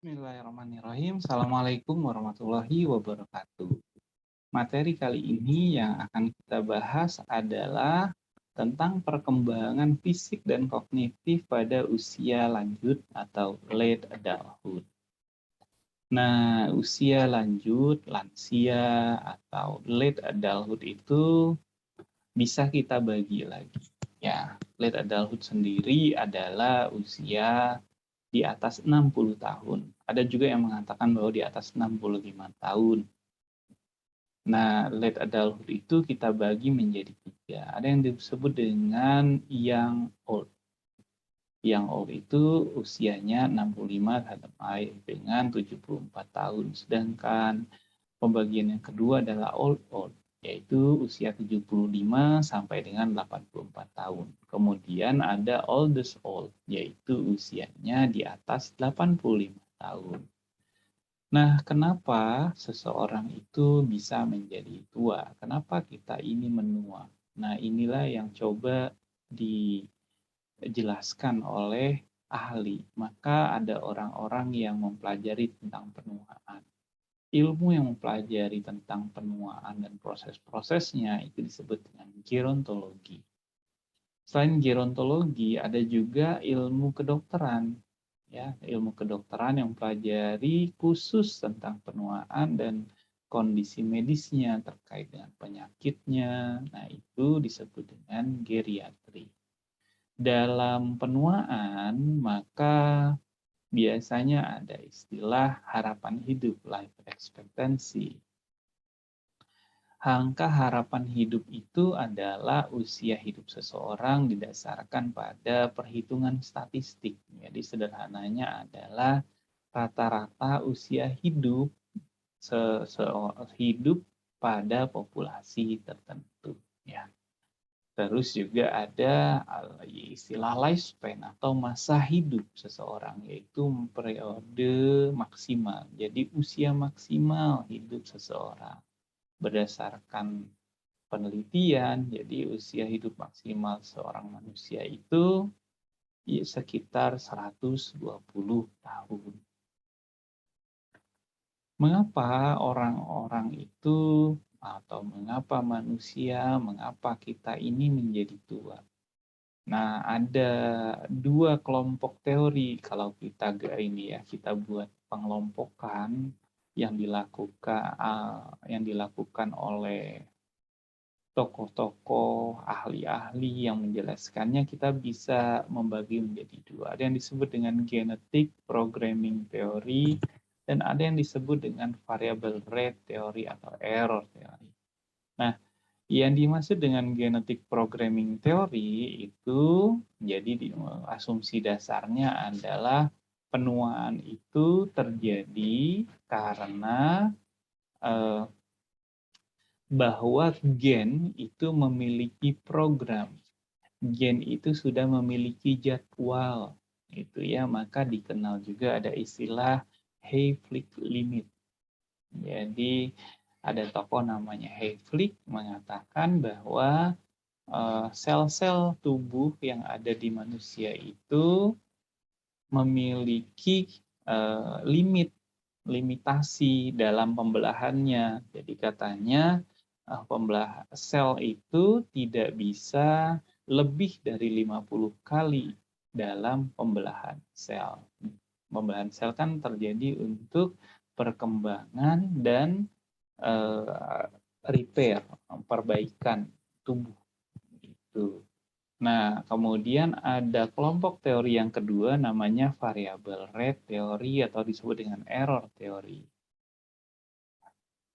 Bismillahirrahmanirrahim. Assalamualaikum warahmatullahi wabarakatuh. Materi kali ini yang akan kita bahas adalah tentang perkembangan fisik dan kognitif pada usia lanjut atau late adulthood. Nah, usia lanjut, lansia, atau late adulthood itu bisa kita bagi lagi. Ya, late adulthood sendiri adalah usia di atas 60 tahun. Ada juga yang mengatakan bahwa di atas 65 tahun. Nah, late adulthood itu kita bagi menjadi 3. Ada yang disebut dengan young old. Young old itu usianya 65 sampai dengan 74 tahun. Sedangkan pembagian yang kedua adalah old, yaitu usia 75 sampai dengan 84 tahun. Kemudian ada oldest old, yaitu usianya di atas 85 tahun. Nah, kenapa seseorang itu bisa menjadi tua? Kenapa kita ini menua? Nah, inilah yang coba dijelaskan oleh ahli. Maka ada orang-orang yang mempelajari tentang penuaan. Ilmu yang mempelajari tentang penuaan dan proses-prosesnya itu disebut dengan gerontologi. Selain gerontologi, ada juga ilmu kedokteran. Ya, ilmu kedokteran yang mempelajari khusus tentang penuaan dan kondisi medisnya terkait dengan penyakitnya. Nah, itu disebut dengan geriatri. Dalam penuaan, maka biasanya ada istilah harapan hidup, life expectancy. Angka harapan hidup itu adalah usia hidup seseorang didasarkan pada perhitungan statistik. Jadi sederhananya adalah rata-rata usia hidup hidup pada populasi tertentu. Ya. Terus juga ada istilah lifespan atau masa hidup seseorang, yaitu periode maksimal. Jadi usia maksimal hidup seseorang. Berdasarkan penelitian, jadi usia hidup maksimal seorang manusia itu sekitar 120 tahun. Mengapa orang-orang itu atau mengapa manusia, mengapa kita ini menjadi tua? Nah, ada 2 kelompok teori kalau kita kita buat pengelompokan yang dilakukan oleh tokoh-tokoh, ahli-ahli yang menjelaskannya, kita bisa membagi menjadi 2. Ada yang disebut dengan genetic programming theory dan ada yang disebut dengan variable rate theory atau error theory. Nah, yang dimaksud dengan genetic programming theory itu jadi asumsi dasarnya adalah penuaan itu terjadi karena bahwa gen itu memiliki program. Gen itu sudah memiliki jadwal, itu ya, maka dikenal juga ada istilah Hayflick limit. Jadi ada tokoh namanya Hayflick mengatakan bahwa sel-sel tubuh yang ada di manusia itu memiliki limitasi dalam pembelahannya. Jadi katanya sel itu tidak bisa lebih dari 50 kali dalam pembelahan sel. Pembelahan sel kan terjadi untuk perkembangan dan repair, perbaikan tubuh. Itu. Nah, kemudian ada kelompok teori yang kedua namanya variable rate teori atau disebut dengan error teori.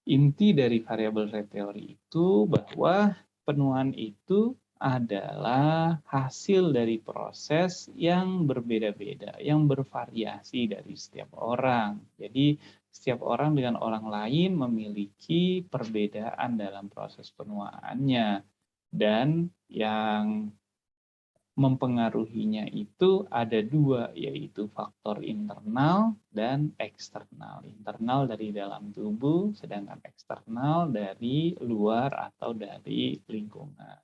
Inti dari variable rate teori itu bahwa penuaan itu adalah hasil dari proses yang berbeda-beda, yang bervariasi dari setiap orang. Jadi, setiap orang dengan orang lain memiliki perbedaan dalam proses penuaannya. Dan yang mempengaruhinya itu ada 2, yaitu faktor internal dan eksternal. Internal dari dalam tubuh, sedangkan eksternal dari luar atau dari lingkungan.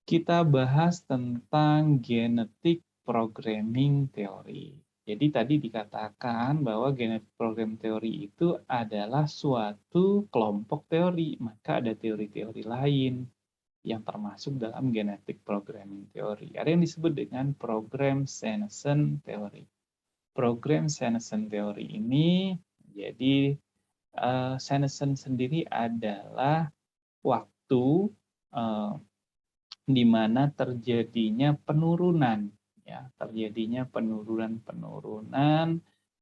Kita bahas tentang genetic programming theory. Jadi tadi dikatakan bahwa genetic program teori itu adalah suatu kelompok teori, maka ada teori-teori lain yang termasuk dalam genetic programming teori. Ada yang disebut dengan program senescent teori. Program senescent teori ini, jadi senescent sendiri adalah waktu di mana terjadinya penurunan, ya, terjadinya penurunan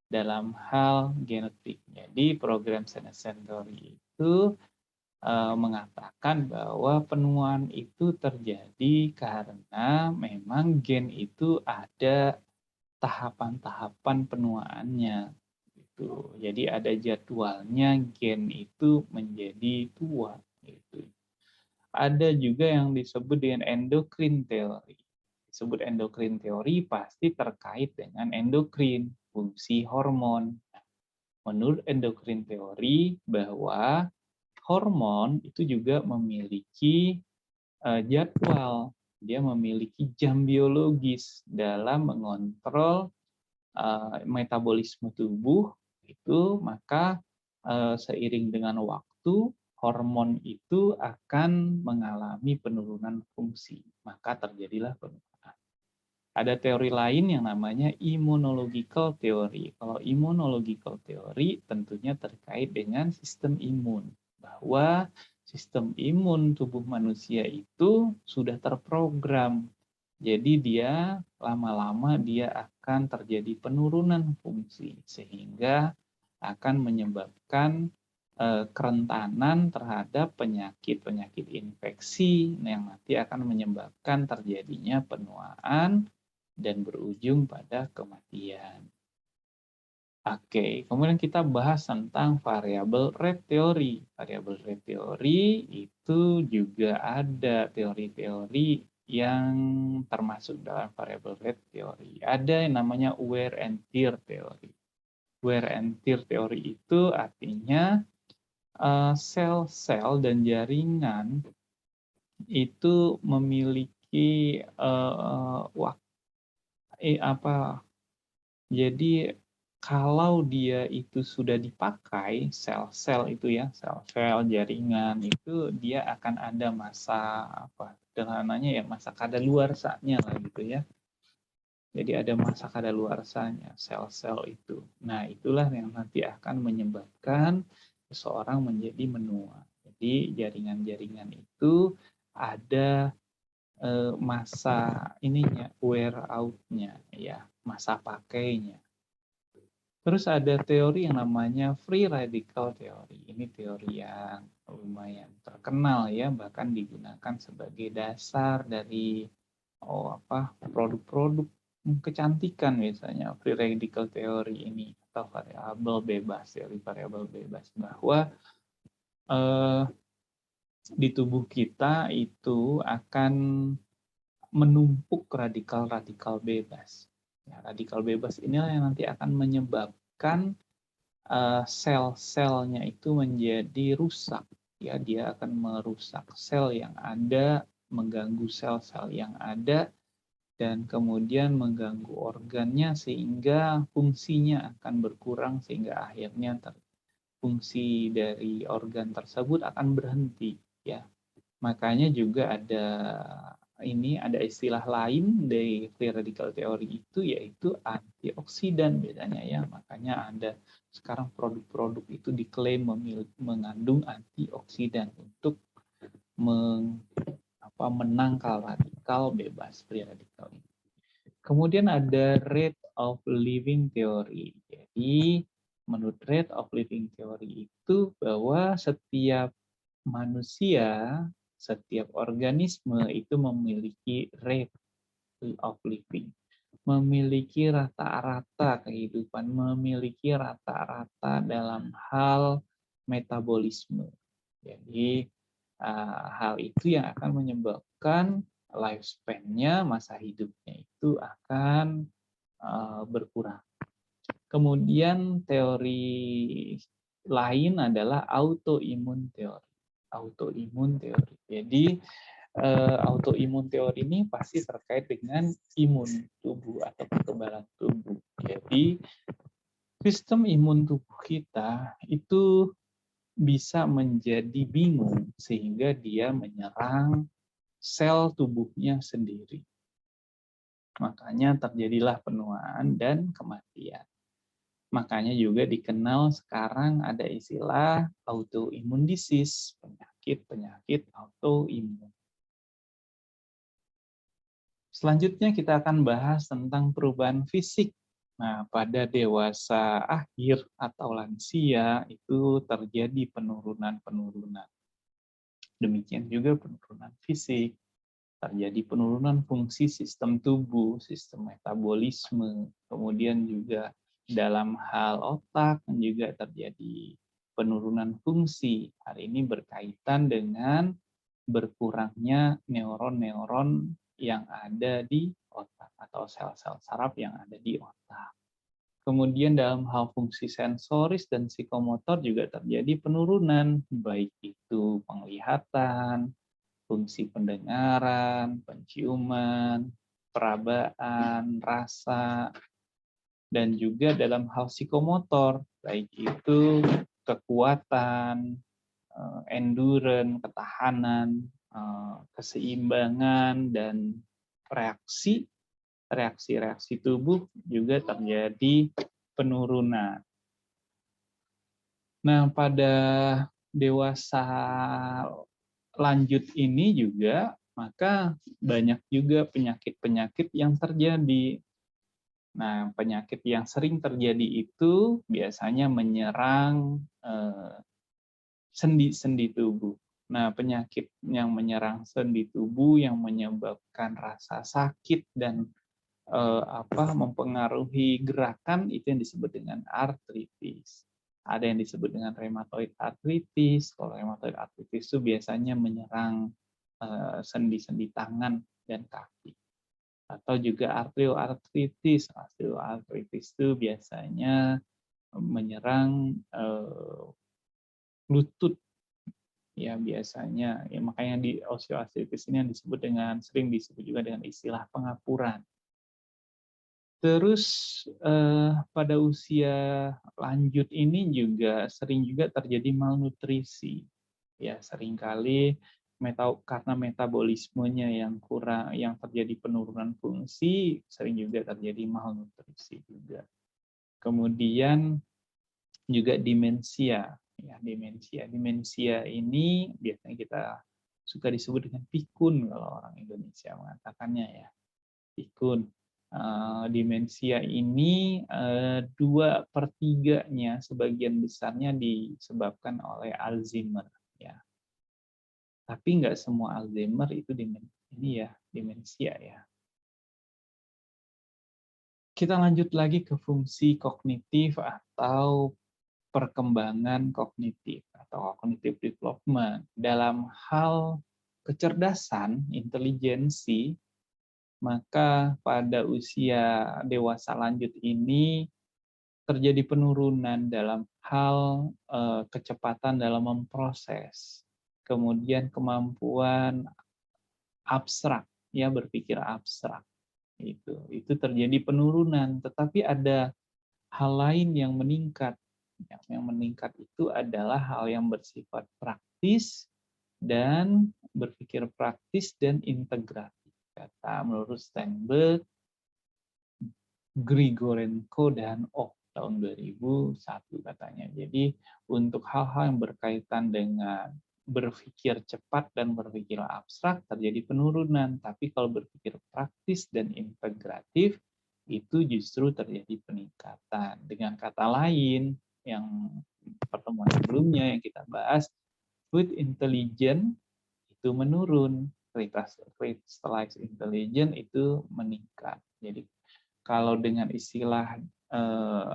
dalam hal genetik. Jadi program senescent teori itu mengatakan bahwa penuaan itu terjadi karena memang gen itu ada tahapan-tahapan penuaannya. Gitu. Jadi ada jadwalnya gen itu menjadi tua. Gitu. Ada juga yang disebut dengan endokrin teori. Disebut endokrin teori pasti terkait dengan endokrin, fungsi hormon. Menurut endokrin teori bahwa hormon itu juga memiliki jadwal, dia memiliki jam biologis dalam mengontrol metabolisme tubuh itu, maka seiring dengan waktu hormon itu akan mengalami penurunan fungsi, maka terjadilah penuaan. Ada teori lain yang namanya immunological theory. Kalau immunological theory tentunya terkait dengan sistem imun, bahwa sistem imun tubuh manusia itu sudah terprogram. Jadi dia lama-lama dia akan terjadi penurunan fungsi sehingga akan menyebabkan kerentanan terhadap penyakit-penyakit infeksi yang nanti akan menyebabkan terjadinya penuaan dan berujung pada kematian. Oke, kemudian kita bahas tentang variable rate theory. Variable rate theory itu juga ada teori-teori yang termasuk dalam variable rate theory. Ada yang namanya wear and tear theory. Wear and tear theory itu artinya sel-sel dan jaringan itu memiliki jadi kalau dia itu sudah dipakai sel-sel itu ya, sel-sel jaringan itu dia akan ada masa sederhananya ya masa kadaluarsanya lah gitu ya. Jadi ada masa kadaluarsanya sel-sel itu. Nah, itulah yang nanti akan menyebabkan seseorang menjadi menua. Jadi jaringan-jaringan itu ada masa ininya wear out-nya ya, masa pakainya. Terus ada teori yang namanya free radical theory. Ini teori yang lumayan terkenal ya, bahkan digunakan sebagai dasar dari produk-produk kecantikan misalnya free radical theory ini atau variabel bebas, teori variabel bebas, bahwa di tubuh kita itu akan menumpuk radikal-radikal bebas. Ya, radikal bebas inilah yang nanti akan menyebabkan sel-selnya itu menjadi rusak. Ya, dia akan merusak sel yang ada, mengganggu sel-sel yang ada, dan kemudian mengganggu organnya sehingga fungsinya akan berkurang sehingga akhirnya fungsi dari organ tersebut akan berhenti. Ya, makanya juga ada istilah lain dari free radical theory itu yaitu antioksidan bedanya ya. Makanya ada sekarang produk-produk itu diklaim mengandung antioksidan untuk menangkal radikal bebas free radical ini. Kemudian ada rate of living theory. Jadi menurut rate of living theory itu bahwa setiap manusia, setiap organisme itu memiliki rate of living, memiliki rata-rata kehidupan, memiliki rata-rata dalam hal metabolisme. Jadi hal itu yang akan menyebabkan lifespan-nya, masa hidupnya itu akan berkurang. Kemudian teori lain adalah autoimun teori. Autoimun teori. Jadi autoimun teori ini pasti terkait dengan imun tubuh atau kekebalan tubuh. Jadi Jadi sistem imun tubuh kita itu bisa menjadi bingung sehingga dia menyerang sel tubuhnya sendiri. Makanya terjadilah penuaan dan kematian. Makanya juga dikenal sekarang ada istilah autoimmune disease, penyakit-penyakit autoimun. Selanjutnya kita akan bahas tentang perubahan fisik. Nah, pada dewasa akhir atau lansia itu terjadi penurunan-penurunan. Demikian juga penurunan fisik, terjadi penurunan fungsi sistem tubuh, sistem metabolisme, kemudian juga dalam hal otak juga terjadi penurunan fungsi. Hal ini berkaitan dengan berkurangnya neuron-neuron yang ada di otak atau sel-sel saraf yang ada di otak. Kemudian dalam hal fungsi sensoris dan psikomotor juga terjadi penurunan, baik itu penglihatan, fungsi pendengaran, penciuman, perabaan, rasa, dan juga dalam hal psikomotor, baik itu kekuatan, endurance, ketahanan, keseimbangan, dan reaksi tubuh juga terjadi penurunan. Nah, pada dewasa lanjut ini juga, maka banyak juga penyakit-penyakit yang terjadi. Nah, penyakit yang sering terjadi itu biasanya menyerang sendi-sendi tubuh. Nah, penyakit yang menyerang sendi tubuh yang menyebabkan rasa sakit dan mempengaruhi gerakan itu yang disebut dengan artritis. Ada yang disebut dengan rheumatoid arthritis. Kalau rheumatoid arthritis itu biasanya menyerang sendi-sendi tangan dan kaki. Atau juga artrioartritis. Artrioartritis itu biasanya menyerang lutut. Ya biasanya, ya makanya di osteoartritis ini yang sering disebut juga dengan istilah pengapuran. Terus pada usia lanjut ini juga sering juga terjadi malnutrisi. Ya, seringkali karena metabolismenya yang kurang, yang terjadi penurunan fungsi, sering juga terjadi malnutrisi juga. Kemudian juga demensia. Ya, demensia ini biasanya kita suka disebut dengan pikun kalau orang Indonesia mengatakannya ya. Pikun. Demensia ini 2/3-nya sebagian besarnya disebabkan oleh Alzheimer ya. Tapi nggak semua Alzheimer itu demensia ya. Kita lanjut lagi ke fungsi kognitif atau perkembangan kognitif atau cognitive development. Dalam hal kecerdasan, intelijensi, maka pada usia dewasa lanjut ini terjadi penurunan dalam hal kecepatan dalam memproses, kemudian kemampuan abstrak, ya berpikir abstrak, itu terjadi penurunan. Tetapi ada hal lain yang meningkat. Yang meningkat itu adalah hal yang bersifat praktis dan berpikir praktis dan integratif. Kata menurut Steinberg, Grigorenko, dan tahun 2001 katanya. Jadi untuk hal-hal yang berkaitan dengan berpikir cepat dan berpikir abstrak terjadi penurunan. Tapi kalau berpikir praktis dan integratif itu justru terjadi peningkatan. Dengan kata lain, yang pertemuan sebelumnya yang kita bahas, food intelligence itu menurun, crystallized intelligence itu meningkat. Jadi kalau dengan istilah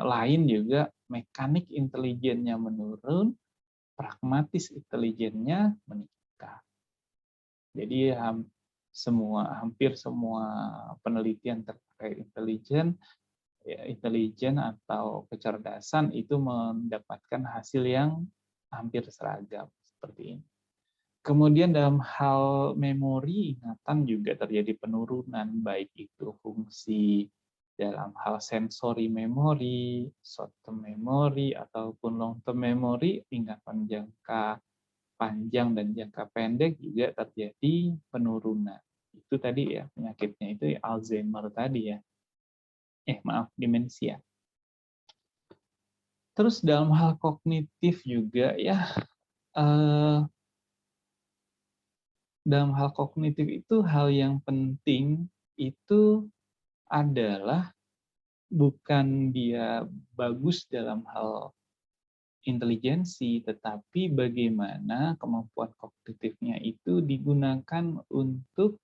lain juga, mekanik intelijennya menurun, pragmatis intelijennya meningkat. Jadi hampir semua penelitian terkait intelijen atau kecerdasan itu mendapatkan hasil yang hampir seragam seperti ini. Kemudian dalam hal memori ingatan juga terjadi penurunan, baik itu fungsi dalam hal sensory memory, short term memory, ataupun long term memory, ingatan jangka panjang dan jangka pendek juga terjadi penurunan. Itu tadi ya, penyakitnya itu Alzheimer tadi ya. Maaf, demensia. Terus dalam hal kognitif juga ya, dalam hal kognitif itu hal yang penting itu adalah bukan dia bagus dalam hal intelijensi, tetapi bagaimana kemampuan kognitifnya itu digunakan untuk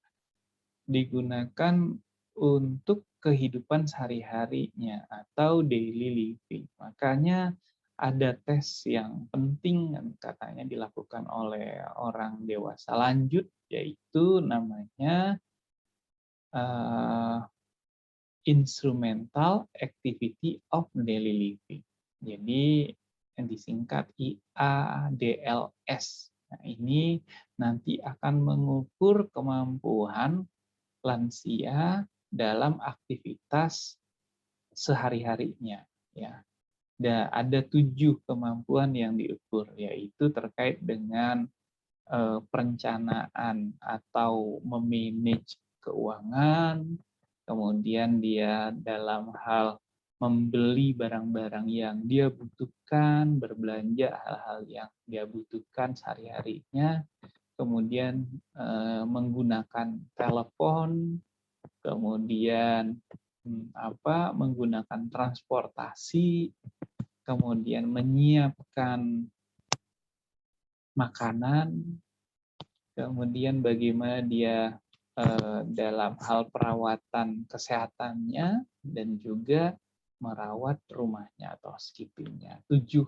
kehidupan sehari-harinya atau daily living. Makanya ada tes yang penting yang katanya dilakukan oleh orang dewasa lanjut, yaitu namanya Instrumental Activity of Daily Living. Jadi yang disingkat IADLS. Nah, ini nanti akan mengukur kemampuan lansia dalam aktivitas sehari-harinya. Ya. Ada 7 kemampuan yang diukur, yaitu terkait dengan perencanaan atau memanage keuangan, kemudian dia dalam hal membeli barang-barang yang dia butuhkan, berbelanja hal-hal yang dia butuhkan sehari-harinya, kemudian menggunakan telepon, kemudian menggunakan transportasi, kemudian menyiapkan makanan, kemudian bagaimana dia dalam hal perawatan kesehatannya dan juga merawat rumahnya atau housekeeping-nya. 7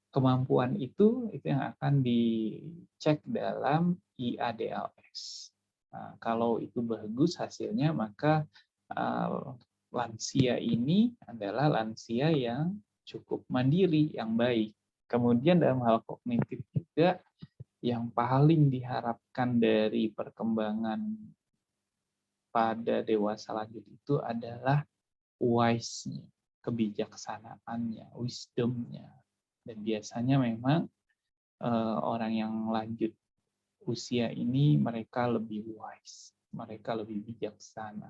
kemampuan itu yang akan dicek dalam IADLS. Nah, kalau itu bagus hasilnya, maka lansia ini adalah lansia yang cukup mandiri, yang baik. Kemudian dalam hal kognitif juga, yang paling diharapkan dari perkembangan pada dewasa lanjut itu adalah wise-nya, kebijaksanaannya, wisdom-nya. Dan biasanya memang orang yang lanjut usia ini mereka lebih wise, mereka lebih bijaksana.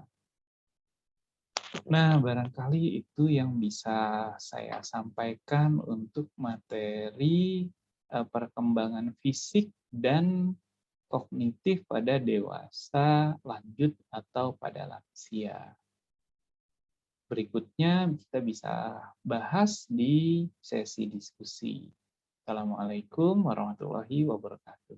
Nah, barangkali itu yang bisa saya sampaikan untuk materi perkembangan fisik dan kognitif pada dewasa lanjut atau pada lansia. Berikutnya kita bisa bahas di sesi diskusi. Assalamualaikum warahmatullahi wabarakatuh.